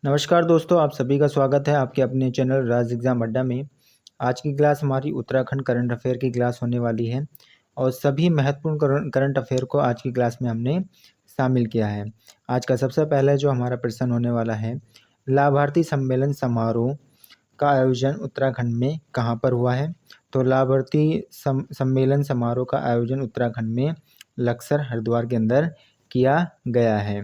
नमस्कार दोस्तों, आप सभी का स्वागत है आपके अपने चैनल राज एग्ज़ाम अड्डा में। आज की क्लास हमारी उत्तराखंड करंट अफेयर की क्लास होने वाली है और सभी महत्वपूर्ण करंट अफेयर को आज की क्लास में हमने शामिल किया है। आज का सबसे पहले जो हमारा प्रश्न होने वाला है, लाभार्थी सम्मेलन समारोह का आयोजन उत्तराखंड में कहाँ पर हुआ है? तो लाभार्थी सम्मेलन समारोह का आयोजन उत्तराखंड में लक्सर हरिद्वार के अंदर किया गया है।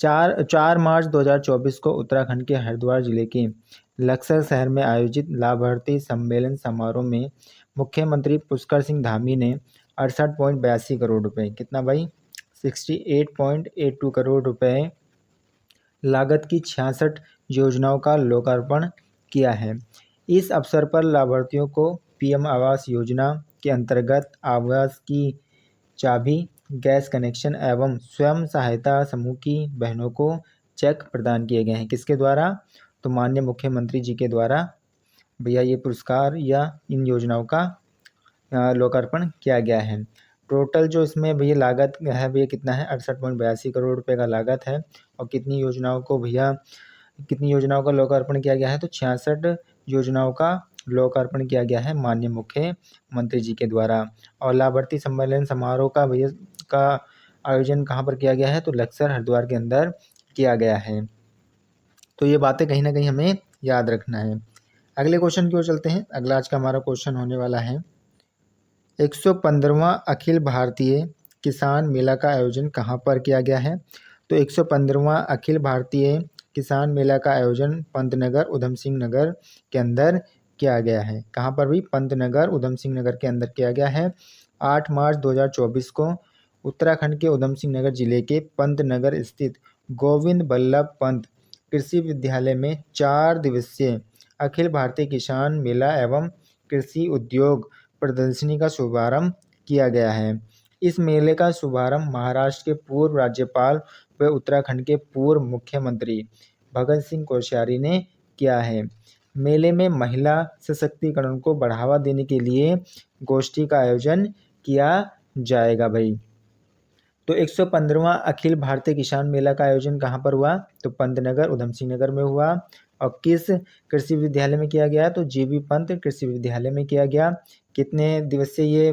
4 मार्च 2024 को उत्तराखंड के हरिद्वार जिले के लक्सर शहर में आयोजित लाभार्थी सम्मेलन समारोह में मुख्यमंत्री पुष्कर सिंह धामी ने 68.82 करोड़ रुपए, कितना भाई 68.82 करोड़ रुपए लागत की 66 योजनाओं का लोकार्पण किया है। इस अवसर पर लाभार्थियों को पीएम आवास योजना के अंतर्गत आवास की चाबी, गैस कनेक्शन एवं स्वयं सहायता समूह की बहनों को चेक प्रदान किए गए हैं। किसके द्वारा? तो माननीय मुख्यमंत्री जी के द्वारा भैया ये पुरस्कार या इन योजनाओं का लोकार्पण किया गया है। टोटल जो इसमें भैया लागत है भैया कितना है? 68.82 करोड़ रुपए का लागत है। और कितनी योजनाओं का लोकार्पण किया गया है? तो 66 योजनाओं का लोकार्पण किया गया है माननीय मुख्यमंत्री जी के द्वारा। और लाभार्थी सम्मेलन समारोह का आयोजन कहाँ पर किया गया है? तो लक्सर हरिद्वार के अंदर किया गया है। तो ये बातें कहीं ना कहीं हमें याद रखना है। अगले क्वेश्चन की ओर चलते हैं। अगला आज का हमारा क्वेश्चन होने वाला है, 115वां अखिल भारतीय किसान मेला का आयोजन कहाँ पर किया गया है? तो 115वां अखिल भारतीय किसान मेला का आयोजन पंतनगर उधम सिंह नगर के अंदर किया गया है। कहाँ पर भी? पंतनगर उधम सिंह नगर के अंदर किया गया है। 8 मार्च 2024 को उत्तराखंड के उधम सिंह नगर जिले के पंतनगर स्थित गोविंद बल्लभ पंत कृषि विद्यालय में 4 दिवसीय अखिल भारतीय किसान मेला एवं कृषि उद्योग प्रदर्शनी का शुभारंभ किया गया है। इस मेले का शुभारंभ महाराष्ट्र के पूर्व राज्यपाल व उत्तराखंड के पूर्व मुख्यमंत्री भगत सिंह कोश्यारी ने किया है। मेले में महिला सशक्तिकरण को बढ़ावा देने के लिए गोष्ठी का आयोजन किया जाएगा भाई। तो 115वां अखिल भारतीय किसान मेला का आयोजन कहाँ पर हुआ? तो पंतनगर उधम सिंह नगर में हुआ। और किस कृषि विद्यालय में किया गया? तो जीबी पंत कृषि विद्यालय में किया गया। कितने दिवसीय ये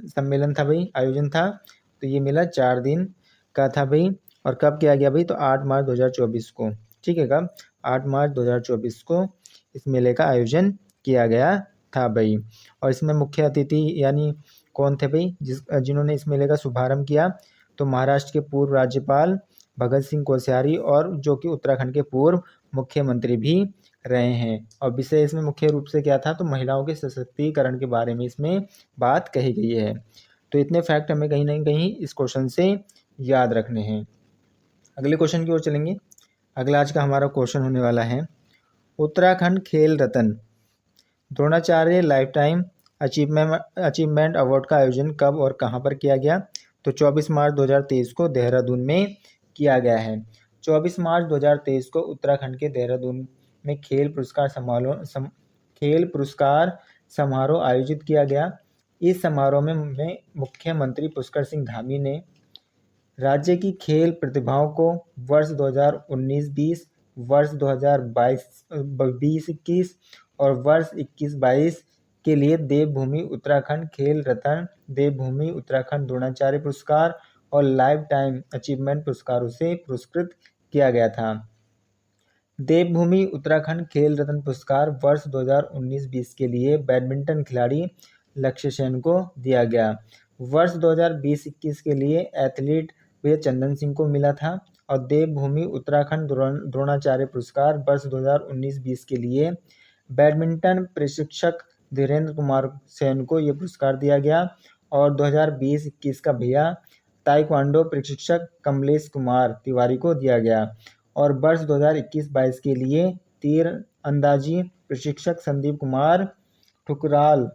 सम्मेलन था भाई, आयोजन था? तो ये मेला 4 दिन का था भाई। और कब किया गया भाई? तो 8 मार्च 2024 को। ठीक है, कब? 8 मार्च 2024 को इस मेले का आयोजन किया गया था भाई। और इसमें मुख्य अतिथि यानी कौन थे भाई जिन्होंने इस मेले का शुभारंभ किया? तो महाराष्ट्र के पूर्व राज्यपाल भगत सिंह कोश्यारी, और जो कि उत्तराखंड के पूर्व मुख्यमंत्री भी रहे हैं। और विषय इसमें मुख्य रूप से क्या था? तो महिलाओं के सशक्तिकरण के बारे में इसमें बात कही गई है। तो इतने फैक्ट हमें कहीं ना कहीं इस क्वेश्चन से याद रखने हैं। अगले क्वेश्चन की ओर चलेंगे। अगला आज का हमारा क्वेश्चन होने वाला है, Uttarakhand Khel Ratna Dronacharya lifetime achievement award का आयोजन कब और कहां पर किया गया? तो 24 मार्च 2023 को देहरादून में किया गया है। 24 मार्च 2023 को उत्तराखंड के देहरादून में खेल पुरस्कार समारोह आयोजित किया गया। इस समारोह में मुख्यमंत्री पुष्कर सिंह धामी ने राज्य की खेल प्रतिभाओं को वर्ष 2019-20, वर्ष 2022-21 और वर्ष 21-22 के लिए देवभूमि उत्तराखंड खेल रत्न, देवभूमि उत्तराखंड द्रोणाचार्य पुरस्कार और लाइफ टाइम अचीवमेंट पुरस्कारों से पुरस्कृत किया गया था। देवभूमि उत्तराखंड खेल रत्न पुरस्कार वर्ष 2019-20 के लिए बैडमिंटन खिलाड़ी लक्ष्य सेन को दिया गया। वर्ष 2020-21 के लिए एथलीट वे चंदन सिंह को मिला था। और देवभूमि उत्तराखंड द्रोणाचार्य पुरस्कार वर्ष 2019-20 के लिए बैडमिंटन प्रशिक्षक धीरेन्द्र कुमार सेन को ये पुरस्कार दिया गया। और 2020-21 का भैया ताइक्वांडो प्रशिक्षक कमलेश कुमार तिवारी को दिया गया। और वर्ष 2021-22 के लिए तीर अंदाजी प्रशिक्षक संदीप कुमार ठुकराल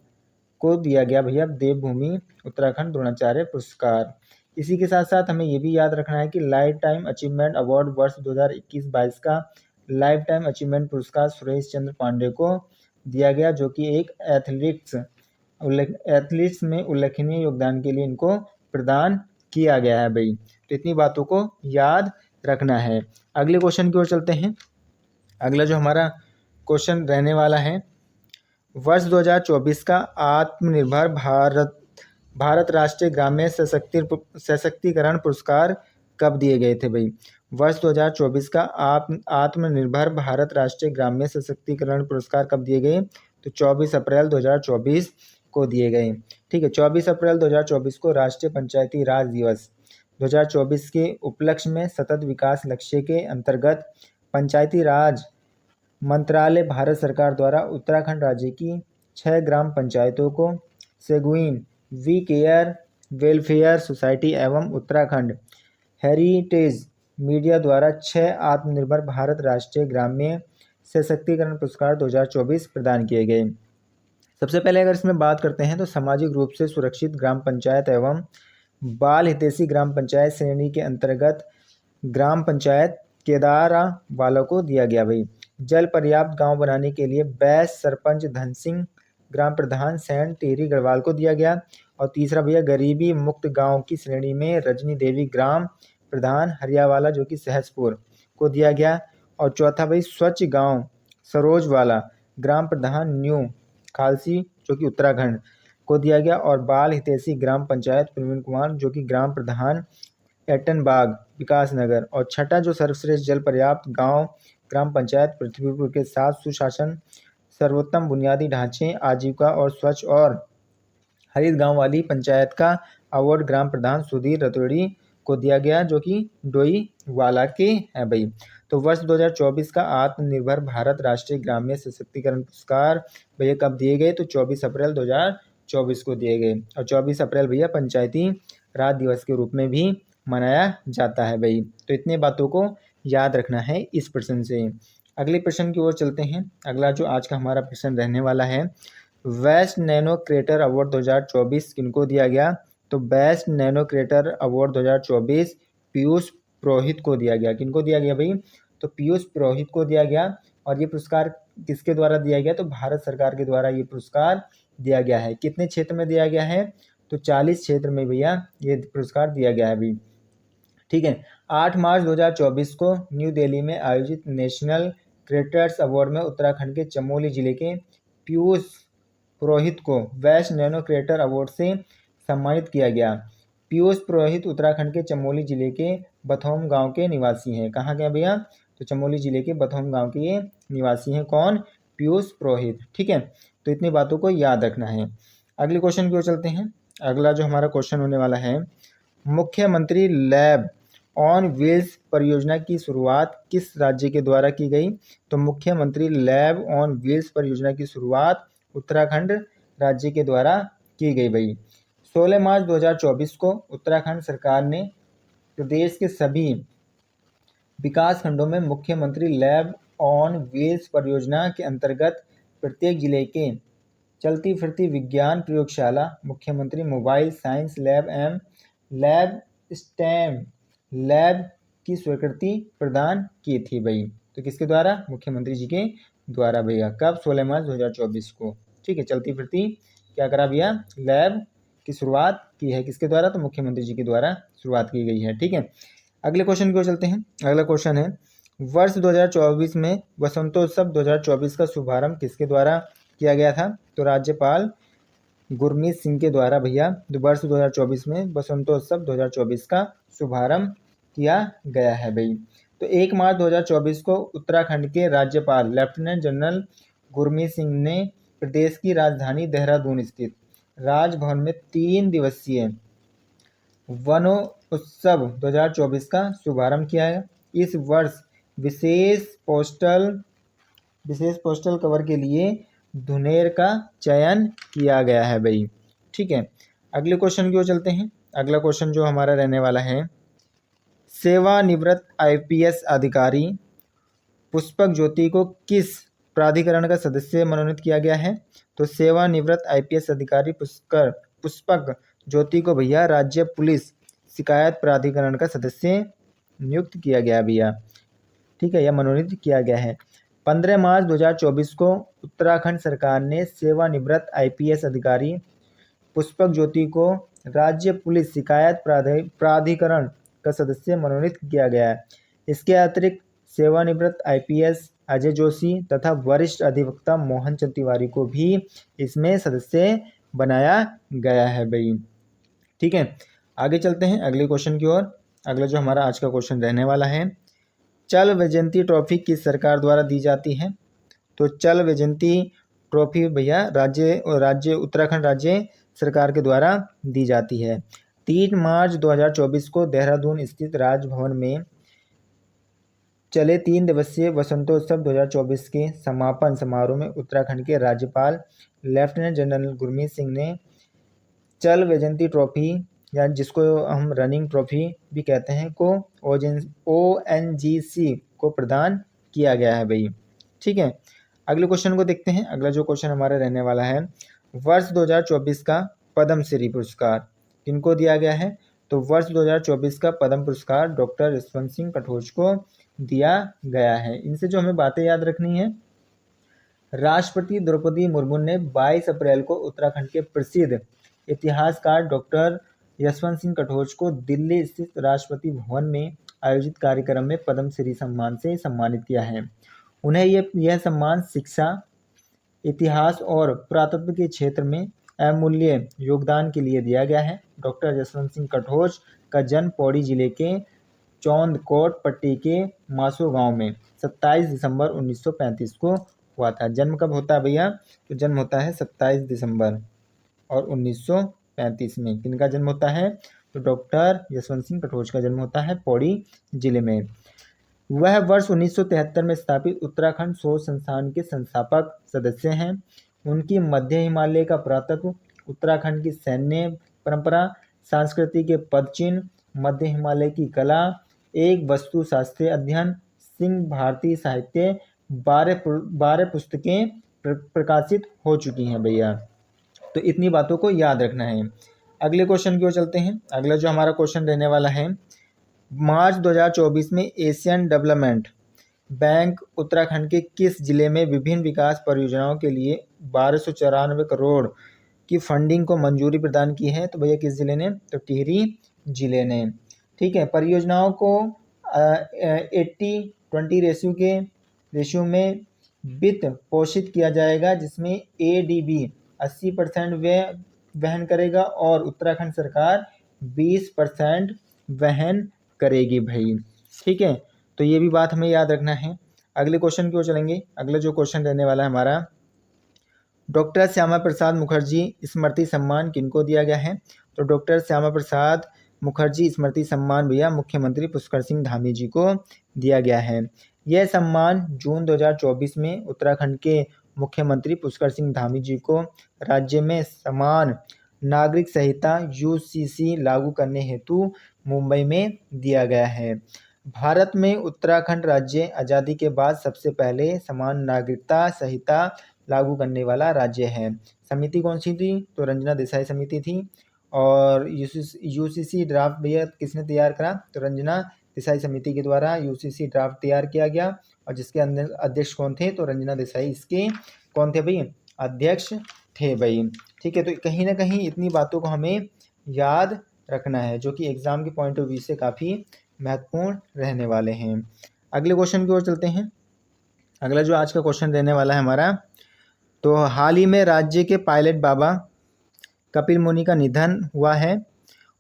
को दिया गया भैया देवभूमि उत्तराखंड द्रोणाचार्य पुरस्कार। इसी के साथ साथ हमें ये भी याद रखना है कि लाइफ टाइम अचीवमेंट अवार्ड वर्ष 2021-22 का लाइफ टाइम अचीवमेंट पुरस्कार सुरेश चंद्र पांडे को दिया गया, जो कि एक एथलीट्स में उल्लेखनीय योगदान के लिए इनको प्रदान किया गया है भाई। तो इतनी बातों को याद रखना है। अगले क्वेश्चन की ओर चलते हैं। अगला जो हमारा क्वेश्चन रहने वाला है, वर्ष 2024 का आत्मनिर्भर भारत राष्ट्रीय ग्राम्य सशक्तिकरण पुरस्कार कब दिए गए थे भाई? वर्ष 2024 का आत्मनिर्भर भारत राष्ट्रीय ग्राम्य सशक्तिकरण पुरस्कार कब दिए गए? तो 24 अप्रैल 2024 को दिए गए। ठीक है, 24 अप्रैल 2024 को राष्ट्रीय पंचायती राज दिवस 2024 के उपलक्ष्य में सतत विकास लक्ष्य के अंतर्गत पंचायती राज मंत्रालय भारत सरकार द्वारा उत्तराखंड राज्य की 6 ग्राम पंचायतों को सेगुइन वी केयर वेलफेयर सोसाइटी एवं उत्तराखंड हेरिटेज मीडिया द्वारा 6 आत्मनिर्भर भारत राष्ट्रीय ग्राम्य सशक्तिकरण पुरस्कार 2024 प्रदान किए गए। सबसे पहले अगर इसमें बात करते हैं तो सामाजिक रूप से सुरक्षित ग्राम पंचायत एवं बाल हितैषी ग्राम पंचायत श्रेणी के अंतर्गत ग्राम पंचायत केदारा वालों को दिया गया भाई। जल पर्याप्त गांव बनाने के लिए बैस सरपंच धन सिंह ग्राम प्रधान सैन टेरी गढ़वाल को दिया गया। और तीसरा भैया गरीबी मुक्त गांव की श्रेणी में रजनी देवी ग्राम प्रधान हरियावाला जो कि सहसपुर को दिया गया। और चौथा भाई स्वच्छ गांव सरोज वाला ग्राम प्रधान न्यू खालसी जो कि उत्तराखंड को दिया गया। और बाल हितैषी ग्राम पंचायत प्रवीण कुमार जो कि ग्राम प्रधान एटनबाग विकास नगर। और छठा जो सर्वश्रेष्ठ जल पर्याप्त गांव ग्राम पंचायत पृथ्वीपुर के साथ सुशासन सर्वोत्तम बुनियादी ढांचे आजीविका और स्वच्छ और हरित गांव वाली पंचायत का अवार्ड ग्राम प्रधान सुधीर रतोड़ी को दिया गया जो कि डोईवाला के हैं भाई। तो वर्ष 2024 का आत्मनिर्भर भारत राष्ट्रीय ग्राम्य सशक्तिकरण पुरस्कार भैया कब दिए गए? तो 24 अप्रैल 2024 को दिए गए। और 24 अप्रैल भैया पंचायती राज दिवस के रूप में भी मनाया जाता है भाई। तो इतने बातों को याद रखना है इस प्रश्न से। अगले प्रश्न की ओर चलते हैं। अगला जो आज का हमारा प्रश्न रहने वाला है, बेस्ट नैनो क्रिएटर अवार्ड 2024 किनको दिया गया? तो best nano creator award 2024 Piyush Purohit को दिया गया। किनको दिया गया भाई? तो पीयूष पुरोहित को दिया गया। और ये पुरस्कार किसके द्वारा दिया गया? तो भारत सरकार के द्वारा ये पुरस्कार दिया गया है। कितने क्षेत्र में दिया गया है? तो 40 क्षेत्र में भैया ये पुरस्कार दिया गया है अभी। ठीक है, 8 मार्च 2024 को न्यू दिल्ली में आयोजित नेशनल क्रिएटर्स अवार्ड में उत्तराखंड के चमोली जिले के पीयूष पुरोहित को बेस्ट नैनो क्रिएटर अवार्ड से सम्मानित किया गया। पीयूष पुरोहित उत्तराखंड के चमोली जिले के बथौम गांव के निवासी हैं। कहाँ के भैया? तो चमोली जिले के बथौम गांव के ये निवासी हैं। कौन? पीयूष पुरोहित। ठीक है, तो इतनी बातों को याद रखना है। अगले क्वेश्चन की ओर चलते हैं। अगला जो हमारा क्वेश्चन होने वाला है, मुख्यमंत्री लैब ऑन व्हील्स परियोजना की शुरुआत किस राज्य के द्वारा की गई? तो मुख्यमंत्री लैब ऑन व्हील्स परियोजना की शुरुआत उत्तराखंड राज्य के द्वारा की गई भाई। 16 मार्च 2024 को उत्तराखंड सरकार ने प्रदेश के सभी विकास खंडों में मुख्यमंत्री लैब ऑन व्हील्स परियोजना के अंतर्गत प्रत्येक जिले के चलती फिरती विज्ञान प्रयोगशाला, मुख्यमंत्री मोबाइल साइंस लैब एवं लैब स्टेम लैब की स्वीकृति प्रदान की थी भाई। तो किसके द्वारा? मुख्यमंत्री जी के द्वारा भैया। कब? 16 मार्च 2024 को। ठीक है, चलती फिरती क्या करा भैया? लैब की शुरुआत की है। किसके द्वारा? तो मुख्यमंत्री जी के द्वारा शुरुआत की गई है। ठीक है, अगले क्वेश्चन की ओर चलते हैं। अगला क्वेश्चन है, वर्ष 2024 में वसंतोत्सव 2024 का शुभारंभ किसके द्वारा किया गया था? तो राज्यपाल गुरमीत सिंह के द्वारा भैया वर्ष 2024 में वसंतोत्सव 2024 का शुभारंभ किया गया है भाई। तो 1 मार्च 2024 को उत्तराखंड के राज्यपाल लेफ्टिनेंट जनरल गुरमीत सिंह ने प्रदेश की राजधानी देहरादून स्थित राजभवन में 3 दिवसीय वनोत्सव 2024 का शुभारंभ किया है। इस वर्ष विशेष पोस्टल कवर के लिए धुनेर का चयन किया गया है भाई। ठीक है, अगले क्वेश्चन की ओर चलते हैं। अगला क्वेश्चन जो हमारा रहने वाला है, सेवानिवृत्त IPS अधिकारी पुष्पक ज्योति को किस प्राधिकरण का सदस्य मनोनीत किया गया है? तो सेवानिवृत्त IPS अधिकारी पुष्पक ज्योति को भैया राज्य पुलिस शिकायत प्राधिकरण का सदस्य नियुक्त किया गया भैया। ठीक है, यह मनोनीत किया गया है। 15 मार्च 2024 को उत्तराखंड सरकार ने सेवानिवृत्त IPS अधिकारी पुष्पक ज्योति को राज्य पुलिस शिकायत प्राधिकरण का सदस्य मनोनीत किया गया है। इसके अतिरिक्त सेवानिवृत्त IPS अजय जोशी तथा वरिष्ठ अधिवक्ता मोहन चंद तिवारी को भी इसमें सदस्य बनाया गया है भाई। ठीक है, आगे चलते हैं अगले क्वेश्चन की ओर। अगला जो हमारा आज का क्वेश्चन रहने वाला है, चल वैजयंती ट्रॉफी किस सरकार द्वारा दी जाती है? तो चल वैजयंती ट्रॉफी भैया राज्य उत्तराखंड राज्य सरकार के द्वारा दी जाती है। 3 मार्च 2024 को देहरादून स्थित राजभवन में चले 3 दिवसीय वसंतोत्सव 2024 के समापन समारोह में उत्तराखंड के राज्यपाल लेफ्टिनेंट जनरल गुरमीत सिंह ने चल वैजयंती ट्रॉफी, या जिसको हम रनिंग ट्रॉफी भी कहते हैं, को ONGC को प्रदान किया गया है भाई। ठीक है, अगले क्वेश्चन को देखते हैं। अगला जो क्वेश्चन हमारा रहने वाला है, वर्ष 2024 का पद्मश्री पुरस्कार किनको दिया गया है? तो वर्ष 2024 का पद्म पुरस्कार डॉक्टर यशवंत सिंह कटोच को दिया गया है। इनसे जो हमें बातें याद रखनी है, राष्ट्रपति द्रौपदी मुर्मू ने 22 अप्रैल को उत्तराखंड के प्रसिद्ध इतिहासकार डॉक्टर यशवंत सिंह कटोच को दिल्ली स्थित राष्ट्रपति भवन में आयोजित कार्यक्रम में पद्मश्री सम्मान से सम्मानित किया है। उन्हें यह सम्मान शिक्षा, इतिहास और पुरातत्व के क्षेत्र में अमूल्य योगदान के लिए दिया गया है। डॉक्टर यशवंत सिंह कटोच का जन्म पौड़ी जिले के चौंदकोट पट्टी के मासो गांव में 27 दिसंबर 1935 को हुआ था। जन्म कब होता है भैया? तो जन्म होता है 27 दिसंबर और 1935 में। किनका जन्म होता है? तो डॉक्टर यशवंत सिंह कटोच का जन्म होता है पौड़ी जिले में। वह वर्ष 1973 में स्थापित उत्तराखंड शोध संस्थान के संस्थापक सदस्य हैं। उनकी मध्य हिमालय का पुरातत्व, उत्तराखंड की सैन्य परंपरा, संस्कृति के पदचिन्ह, मध्य हिमालय की कला, एक वस्तु शास्त्रीय अध्ययन, सिंह भारतीय साहित्य, 12 पुस्तकें प्रकाशित हो चुकी हैं भैया। तो इतनी बातों को याद रखना है। अगले क्वेश्चन की ओर चलते हैं। अगला जो हमारा क्वेश्चन रहने वाला है, मार्च 2024 में एशियन डेवलपमेंट बैंक उत्तराखंड के किस जिले में विभिन्न विकास परियोजनाओं के लिए 1294 करोड़ की फंडिंग को मंजूरी प्रदान की है? तो भैया किस जिले ने? तो टिहरी जिले ने। ठीक है, परियोजनाओं को 80-20 रेशियो में वित्त पोषित किया जाएगा, जिसमें ADB 80% वहन करेगा और उत्तराखंड सरकार 20% वहन करेगी भाई। ठीक है, तो ये भी बात हमें याद रखना है। अगले क्वेश्चन की ओर चलेंगे। अगला जो क्वेश्चन रहने वाला है हमारा, डॉक्टर श्यामा प्रसाद मुखर्जी स्मृति सम्मान किनको दिया गया है? तो डॉक्टर श्यामा प्रसाद मुखर्जी स्मृति सम्मान भैया मुख्यमंत्री पुष्कर सिंह धामी जी को दिया गया है। यह सम्मान जून 2024 में उत्तराखंड के मुख्यमंत्री पुष्कर सिंह धामी जी को राज्य में समान नागरिक संहिता UCC लागू करने हेतु मुंबई में दिया गया है। भारत में उत्तराखंड राज्य आज़ादी के बाद सबसे पहले समान नागरिकता संहिता लागू करने वाला राज्य है। समिति कौन सी थी? तो रंजना देसाई समिति थी। और UCC ड्राफ्ट भैया किसने तैयार करा? तो रंजना देसाई समिति के द्वारा UCC ड्राफ्ट तैयार किया गया। और जिसके अंदर अध्यक्ष कौन थे? तो रंजना देसाई इसके कौन थे भाई? अध्यक्ष थे भाई। ठीक है, तो कहीं ना कहीं इतनी बातों को हमें याद रखना है, जो कि एग्जाम के पॉइंट ऑफ व्यू से काफ़ी महत्वपूर्ण रहने वाले हैं। अगले क्वेश्चन की ओर चलते हैं। अगला जो आज का क्वेश्चन रहने वाला है हमारा, तो हाल ही में राज्य के पायलट बाबा कपिल मुनि का निधन हुआ है।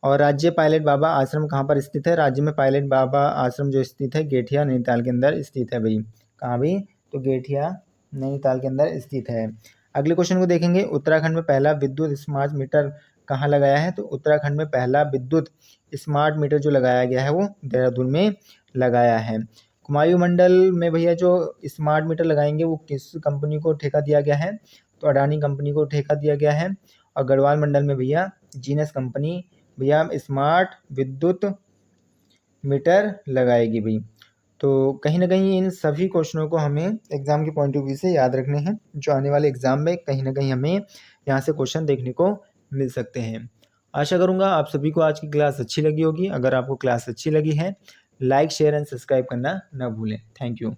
और राज्य पायलट बाबा आश्रम कहाँ पर स्थित है? राज्य में पायलट बाबा आश्रम जो स्थित है गेठिया नैनीताल के अंदर स्थित है भाई। कहाँ भी? तो गेठिया नैनीताल के अंदर स्थित है। अगले क्वेश्चन को देखेंगे। उत्तराखंड में पहला विद्युत स्मार्ट मीटर कहाँ लगाया है? तो उत्तराखंड में पहला विद्युत स्मार्ट मीटर जो लगाया गया है वो देहरादून में लगाया है। कुमायूं मंडल में भैया जो स्मार्ट मीटर लगाएंगे वो किस कंपनी को ठेका दिया गया है? तो अडानी कंपनी को ठेका दिया गया है। और गढ़वाल मंडल में भैया जीनस कंपनी भैया स्मार्ट विद्युत मीटर लगाएगी भाई। तो कहीं ना कहीं इन सभी क्वेश्चनों को हमें एग्जाम के पॉइंट ऑफ व्यू से याद रखने हैं, जो आने वाले एग्जाम में कहीं ना कहीं हमें यहाँ से क्वेश्चन देखने को मिल सकते हैं। आशा करूँगा आप सभी को आज की क्लास अच्छी लगी होगी। अगर आपको क्लास अच्छी लगी है, लाइक शेयर एंड सब्सक्राइब करना ना भूलें। Thank you.